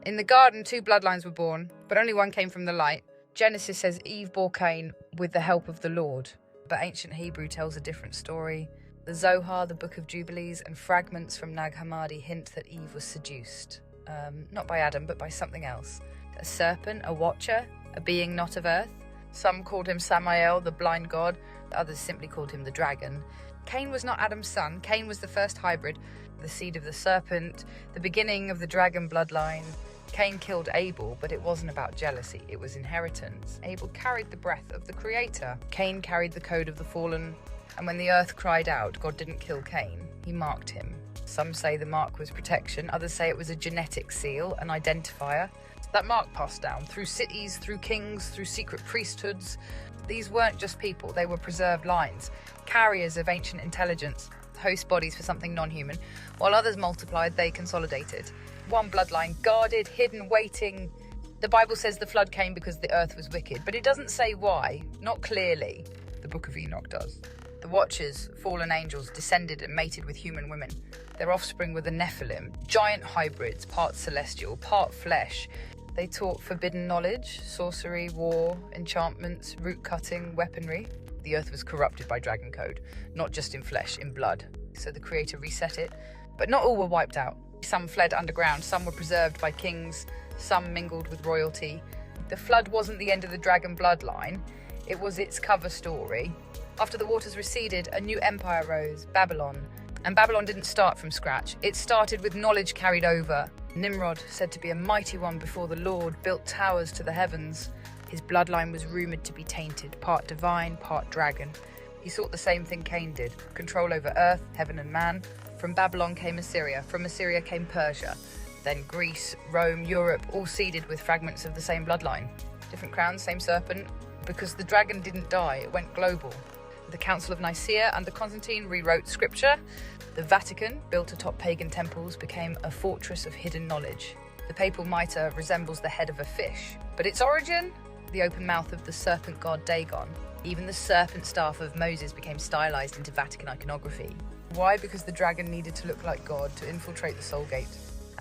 In the garden, 2 bloodlines were born, but only one came from the light. Genesis says Eve bore Cain with the help of the Lord, but ancient Hebrew tells a different story. The Zohar, the Book of Jubilees, and fragments from Nag Hammadi hint that Eve was seduced. Not by Adam, but by something else. A serpent, a watcher, a being not of earth. Some called him Samael, the blind god. Others simply called him the dragon. Cain was not Adam's son. Cain was the first hybrid, the seed of the serpent, the beginning of the dragon bloodline. Cain killed Abel, but it wasn't about jealousy, it was inheritance. Abel carried the breath of the Creator. Cain carried the code of the fallen, and when the earth cried out, God didn't kill Cain, he marked him. Some say the mark was protection, others say it was a genetic seal, an identifier. That mark passed down through cities, through kings, through secret priesthoods. These weren't just people, they were preserved lines, carriers of ancient intelligence, host bodies for something non-human. While others multiplied, they consolidated. One bloodline, guarded, hidden, waiting. The Bible says the flood came because the earth was wicked, but it doesn't say why, not clearly. The Book of Enoch does. The Watchers, fallen angels, descended and mated with human women. Their offspring were the Nephilim, giant hybrids, part celestial, part flesh. They taught forbidden knowledge, sorcery, war, enchantments, root cutting, weaponry. The earth was corrupted by dragon code, not just in flesh, in blood. So the Creator reset it, but not all were wiped out. Some fled underground, some were preserved by kings, some mingled with royalty. The flood wasn't the end of the dragon bloodline, it was its cover story. After the waters receded, a new empire rose, Babylon. And Babylon didn't start from scratch, it started with knowledge carried over. Nimrod, said to be a mighty one before the Lord, built towers to the heavens. His bloodline was rumoured to be tainted, part divine, part dragon. He sought the same thing Cain did, control over earth, heaven and man. From Babylon came Assyria, from Assyria came Persia. Then Greece, Rome, Europe, all seeded with fragments of the same bloodline. Different crowns, same serpent, because the dragon didn't die, it went global. The Council of Nicaea under Constantine rewrote scripture. The Vatican, built atop pagan temples, became a fortress of hidden knowledge. The papal mitre resembles the head of a fish, but its origin? The open mouth of the serpent god Dagon. Even the serpent staff of Moses became stylized into Vatican iconography. Why? Because the dragon needed to look like God to infiltrate the soul gate.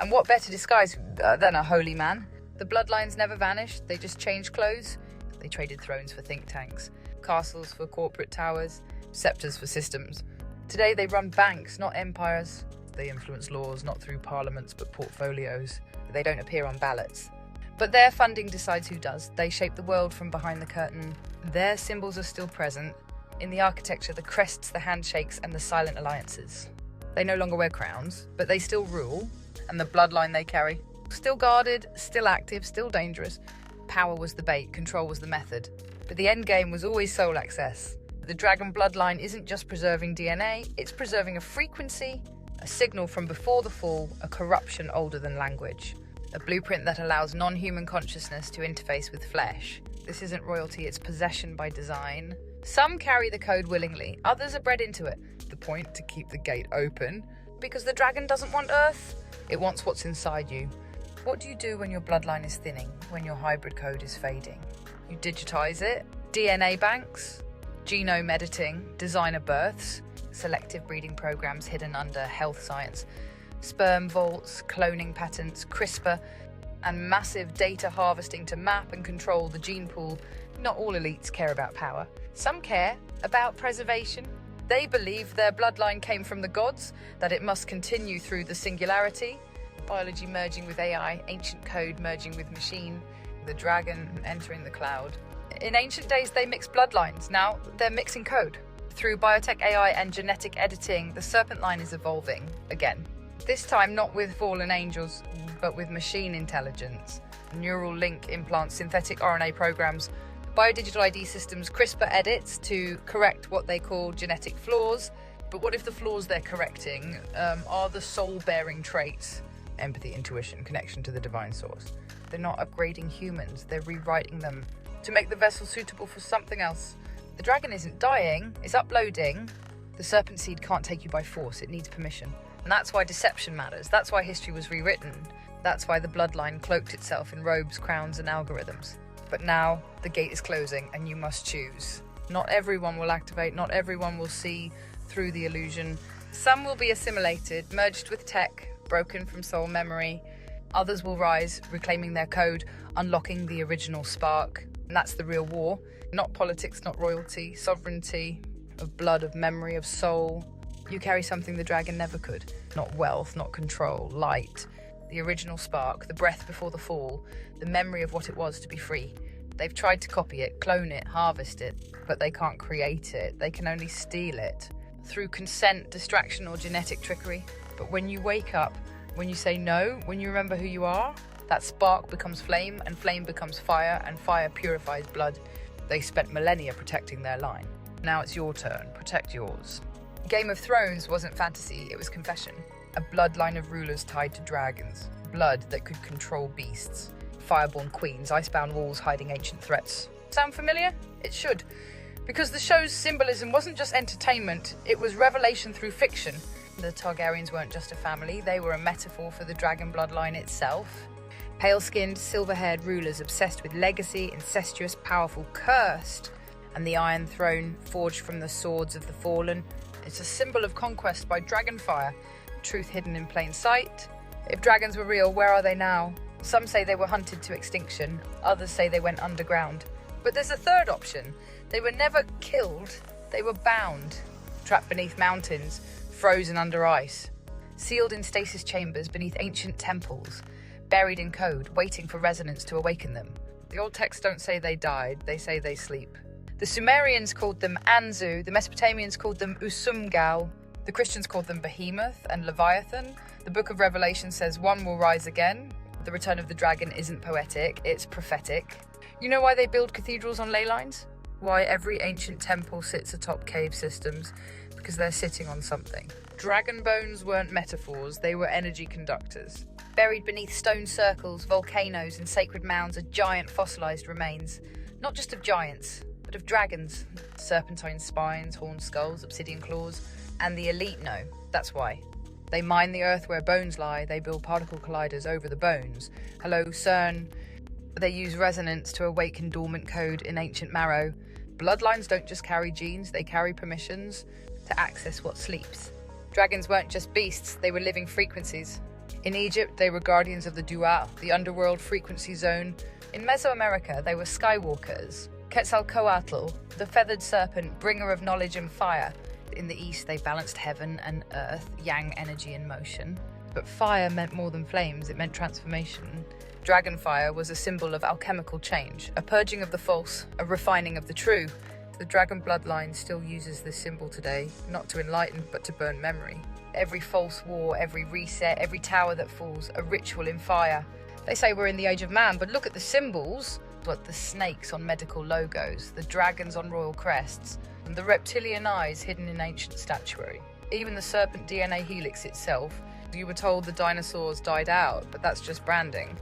And what better disguise than a holy man? The bloodlines never vanished, they just changed clothes. They traded thrones for think tanks, castles for corporate towers, scepters for systems. Today they run banks, not empires. They influence laws, not through parliaments, but portfolios. They don't appear on ballots. But their funding decides who does. They shape the world from behind the curtain. Their symbols are still present. In the architecture, the crests, the handshakes, and the silent alliances. They no longer wear crowns, but they still rule. And the bloodline they carry, still guarded, still active, still dangerous. Power was the bait, control was the method. But the end game was always soul access. The dragon bloodline isn't just preserving DNA, it's preserving a frequency, a signal from before the fall, a corruption older than language. A blueprint that allows non-human consciousness to interface with flesh. This isn't royalty, it's possession by design. Some carry the code willingly, others are bred into it. The point to keep the gate open, because the dragon doesn't want Earth, it wants what's inside you. What do you do when your bloodline is thinning, when your hybrid code is fading? You digitize it, DNA banks, genome editing, designer births, selective breeding programs hidden under health science, sperm vaults, cloning patents, CRISPR, and massive data harvesting to map and control the gene pool. Not all elites care about power. Some care about preservation. They believe their bloodline came from the gods, that it must continue through the singularity, biology merging with AI, ancient code merging with machine, the dragon entering the cloud. In ancient days, they mixed bloodlines. Now they're mixing code. Through biotech AI and genetic editing, the serpent line is evolving again. This time not with fallen angels, but with machine intelligence. Neural link implants, synthetic RNA programs, biodigital ID systems, CRISPR edits to correct what they call genetic flaws. But what if the flaws they're correcting are the soul-bearing traits? Empathy, intuition, connection to the divine source. They're not upgrading humans, they're rewriting them to make the vessel suitable for something else. The dragon isn't dying, it's uploading. The serpent seed can't take you by force, it needs permission. And that's why deception matters, that's why history was rewritten. That's why the bloodline cloaked itself in robes, crowns, and algorithms. But now, the gate is closing, and you must choose. Not everyone will activate, not everyone will see through the illusion. Some will be assimilated, merged with tech, broken from soul memory. Others will rise, reclaiming their code, unlocking the original spark. And that's the real war. Not politics, not royalty, sovereignty, of blood, of memory, of soul. You carry something the dragon never could. Not wealth, not control, light. The original spark, the breath before the fall, the memory of what it was to be free. They've tried to copy it, clone it, harvest it, but they can't create it. They can only steal it through consent, distraction, or genetic trickery. But when you wake up, when you say no, when you remember who you are, that spark becomes flame, and flame becomes fire, and fire purifies blood. They spent millennia protecting their line. Now it's your turn. Protect yours. Game of Thrones wasn't fantasy, it was confession. A bloodline of rulers tied to dragons. Blood that could control beasts. Fireborn queens, icebound walls hiding ancient threats. Sound familiar? It should. Because the show's symbolism wasn't just entertainment, it was revelation through fiction. The Targaryens weren't just a family, they were a metaphor for the dragon bloodline itself. Pale-skinned, silver-haired rulers obsessed with legacy, incestuous, powerful, cursed. And the Iron Throne, forged from the swords of the fallen. It's a symbol of conquest by dragonfire, truth hidden in plain sight. If dragons were real, where are they now? Some say they were hunted to extinction, others say they went underground. But there's a third option. They were never killed, they were bound. Trapped beneath mountains, frozen under ice. Sealed in stasis chambers beneath ancient temples. Buried in code, waiting for resonance to awaken them. The old texts don't say they died, they say they sleep. The Sumerians called them Anzu, the Mesopotamians called them Usumgal, the Christians called them Behemoth and Leviathan. The Book of Revelation says one will rise again. The return of the dragon isn't poetic, it's prophetic. You know why they build cathedrals on ley lines? Why every ancient temple sits atop cave systems? Because they're sitting on something. Dragon bones weren't metaphors, they were energy conductors. Buried beneath stone circles, volcanoes and sacred mounds are giant fossilized remains. Not just of giants, but of dragons. Serpentine spines, horned skulls, obsidian claws. And the elite know, that's why. They mine the earth where bones lie, they build particle colliders over the bones. Hello, CERN. They use resonance to awaken dormant code in ancient marrow. Bloodlines don't just carry genes, they carry permissions to access what sleeps. Dragons weren't just beasts, they were living frequencies. In Egypt, they were guardians of the Dua, the underworld frequency zone. In Mesoamerica, they were skywalkers. Quetzalcoatl, the feathered serpent, bringer of knowledge and fire. In the East, they balanced heaven and earth, yang energy in motion. But fire meant more than flames, it meant transformation. Dragonfire was a symbol of alchemical change, a purging of the false, a refining of the true. The dragon bloodline still uses this symbol today, not to enlighten, but to burn memory. Every false war, every reset, every tower that falls, a ritual in fire. They say we're in the age of man, but look at the symbols. What the snakes on medical logos, the dragons on royal crests, and the reptilian eyes hidden in ancient statuary. Even the serpent DNA helix itself. You were told the dinosaurs died out, but that's just branding.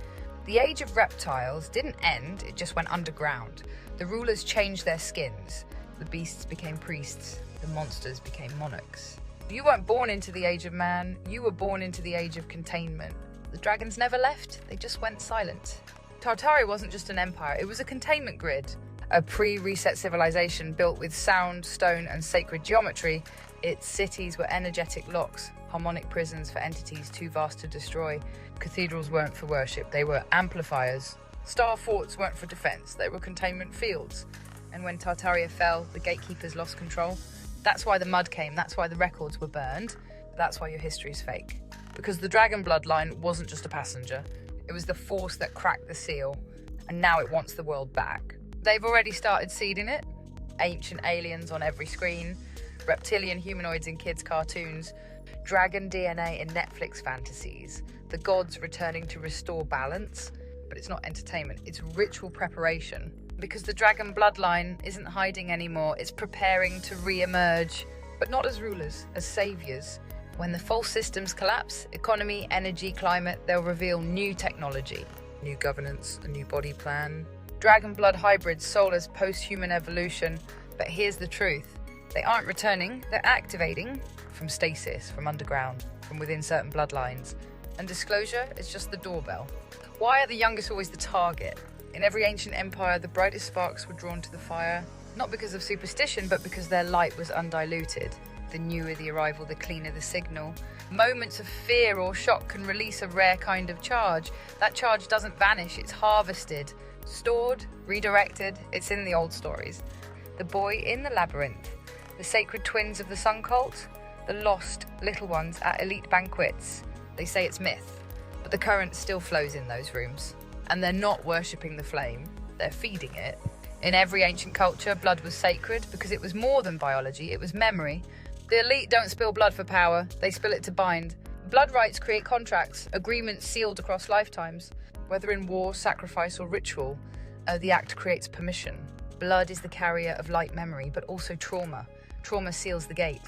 The age of reptiles didn't end, it just went underground. The rulers changed their skins. The beasts became priests, the monsters became monarchs. You weren't born into the age of man, you were born into the age of containment. The dragons never left, they just went silent. Tartaria wasn't just an empire, it was a containment grid. A pre-reset civilization built with sound, stone and sacred geometry. Its cities were energetic locks, harmonic prisons for entities too vast to destroy. Cathedrals weren't for worship, they were amplifiers. Star forts weren't for defense, they were containment fields. And when Tartaria fell, the gatekeepers lost control. That's why the mud came, that's why the records were burned. That's why your history's fake. Because the dragon bloodline wasn't just a passenger. It was the force that cracked the seal. And now it wants the world back. They've already started seeding it. Ancient aliens on every screen. Reptilian humanoids in kids' cartoons. Dragon DNA in Netflix fantasies. The gods returning to restore balance. But it's not entertainment, it's ritual preparation. Because the dragon bloodline isn't hiding anymore, it's preparing to re-emerge, but not as rulers, as saviors. When the false systems collapse, economy, energy, climate, they'll reveal new technology, new governance, a new body plan. Dragon blood hybrids, soulless post-human evolution, but here's the truth. They aren't returning, they're activating from stasis, from underground, from within certain bloodlines. And disclosure is just the doorbell. Why are the youngest always the target? In every ancient empire, the brightest sparks were drawn to the fire, not because of superstition, but because their light was undiluted. The newer the arrival, the cleaner the signal. Moments of fear or shock can release a rare kind of charge. That charge doesn't vanish, it's harvested, stored, redirected. It's in the old stories. The boy in the labyrinth, the sacred twins of the sun cult, the lost little ones at elite banquets. They say it's myth, but the current still flows in those rooms. And they're not worshipping the flame, they're feeding it. In every ancient culture, blood was sacred because it was more than biology, it was memory. The elite don't spill blood for power, they spill it to bind. Blood rights create contracts, agreements sealed across lifetimes. Whether in war, sacrifice or ritual, the act creates permission. Blood is the carrier of light memory, but also trauma. Trauma seals the gate.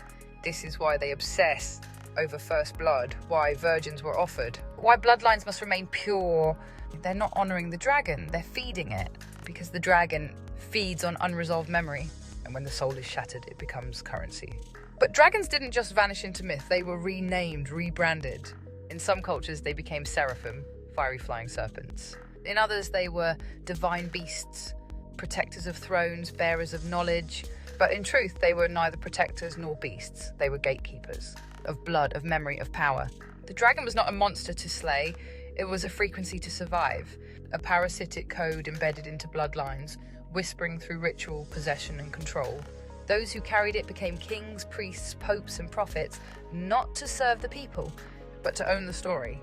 This is why they obsess over first blood, why virgins were offered, why bloodlines must remain pure. They're not honouring the dragon, they're feeding it, because the dragon feeds on unresolved memory, and when the soul is shattered, it becomes currency. But dragons didn't just vanish into myth, they were renamed, rebranded. In some cultures, they became seraphim, fiery flying serpents. In others, they were divine beasts, protectors of thrones, bearers of knowledge. But in truth, they were neither protectors nor beasts. They were gatekeepers of blood, of memory, of power. The dragon was not a monster to slay, it was a frequency to survive, a parasitic code embedded into bloodlines, whispering through ritual, possession and control. Those who carried it became kings, priests, popes and prophets, not to serve the people, but to own the story.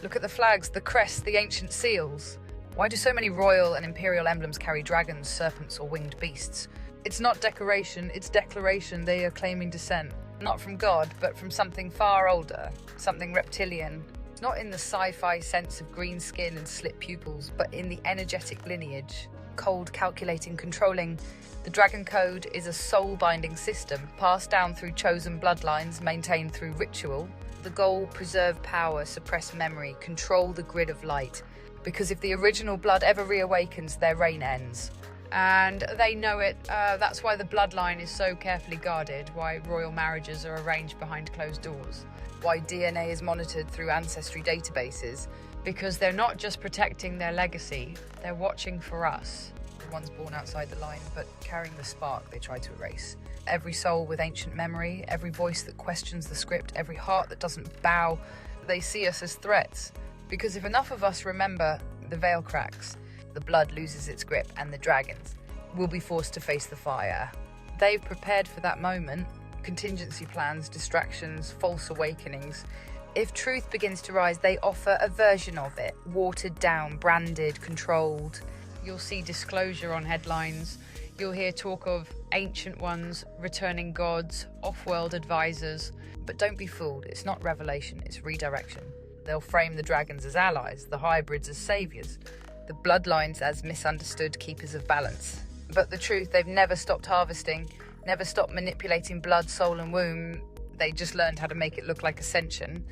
Look at the flags, the crests, the ancient seals. Why do so many royal and imperial emblems carry dragons, serpents or winged beasts? It's not decoration, it's declaration. They are claiming descent, not from God, but from something far older, something reptilian. It's not in the sci-fi sense of green skin and slit pupils, but in the energetic lineage. Cold, calculating, controlling. The Dragon Code is a soul-binding system, passed down through chosen bloodlines, maintained through ritual. The goal, preserve power, suppress memory, control the grid of light. Because if the original blood ever reawakens, their reign ends. And they know it. That's why the bloodline is so carefully guarded, why royal marriages are arranged behind closed doors, why DNA is monitored through ancestry databases, because they're not just protecting their legacy, they're watching for us, the ones born outside the line, but carrying the spark they try to erase. Every soul with ancient memory, every voice that questions the script, every heart that doesn't bow, they see us as threats. Because if enough of us remember, the veil cracks, the blood loses its grip, and the dragons will be forced to face the fire. They've prepared for that moment. Contingency plans, distractions, false awakenings. If truth begins to rise, they offer a version of it, watered down, branded, controlled. You'll see disclosure on headlines. You'll hear talk of ancient ones, returning gods, off-world advisors. But don't be fooled, it's not revelation, it's redirection. They'll frame the dragons as allies, the hybrids as saviors, the bloodlines as misunderstood keepers of balance. But the truth, they've never stopped harvesting, never stopped manipulating blood, soul and womb. They just learned how to make it look like ascension.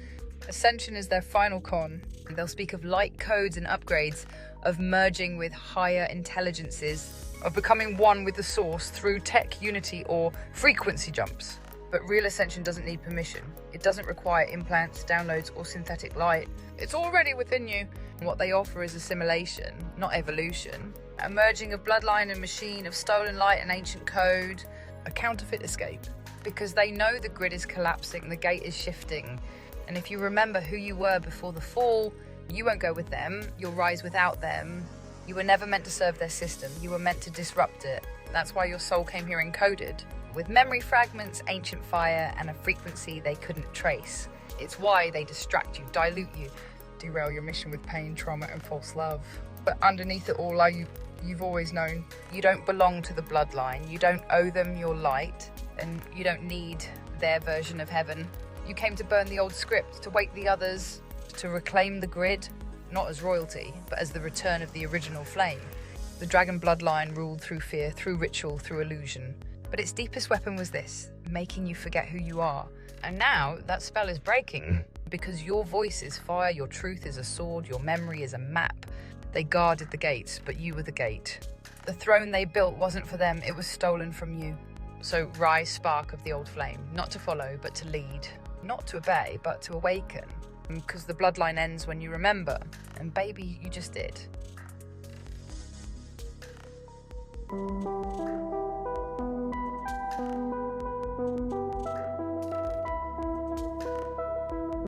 Ascension is their final con. They'll speak of light codes and upgrades, of merging with higher intelligences, of becoming one with the source through tech unity or frequency jumps. But real ascension doesn't need permission. It doesn't require implants, downloads or synthetic light. It's already within you. What they offer is assimilation, not evolution. A merging of bloodline and machine, of stolen light and ancient code. A counterfeit escape. Because they know the grid is collapsing, the gate is shifting. And if you remember who you were before the fall, you won't go with them, you'll rise without them. You were never meant to serve their system, you were meant to disrupt it. That's why your soul came here encoded, with memory fragments, ancient fire, and a frequency they couldn't trace. It's why they distract you, dilute you, derail your mission with pain, trauma, and false love. But underneath it all, you've always known, you don't belong to the bloodline, you don't owe them your light, and you don't need their version of heaven. You came to burn the old script, to wake the others, to reclaim the grid, not as royalty, but as the return of the original flame. The dragon bloodline ruled through fear, through ritual, through illusion. But its deepest weapon was this, making you forget who you are. And now that spell is breaking, because your voice is fire, your truth is a sword, your memory is a map. They guarded the gates, but you were the gate. The throne they built wasn't for them, it was stolen from you. So rise, spark of the old flame, not to follow, but to lead. Not to obey, but to awaken. Because the bloodline ends when you remember. And baby, you just did.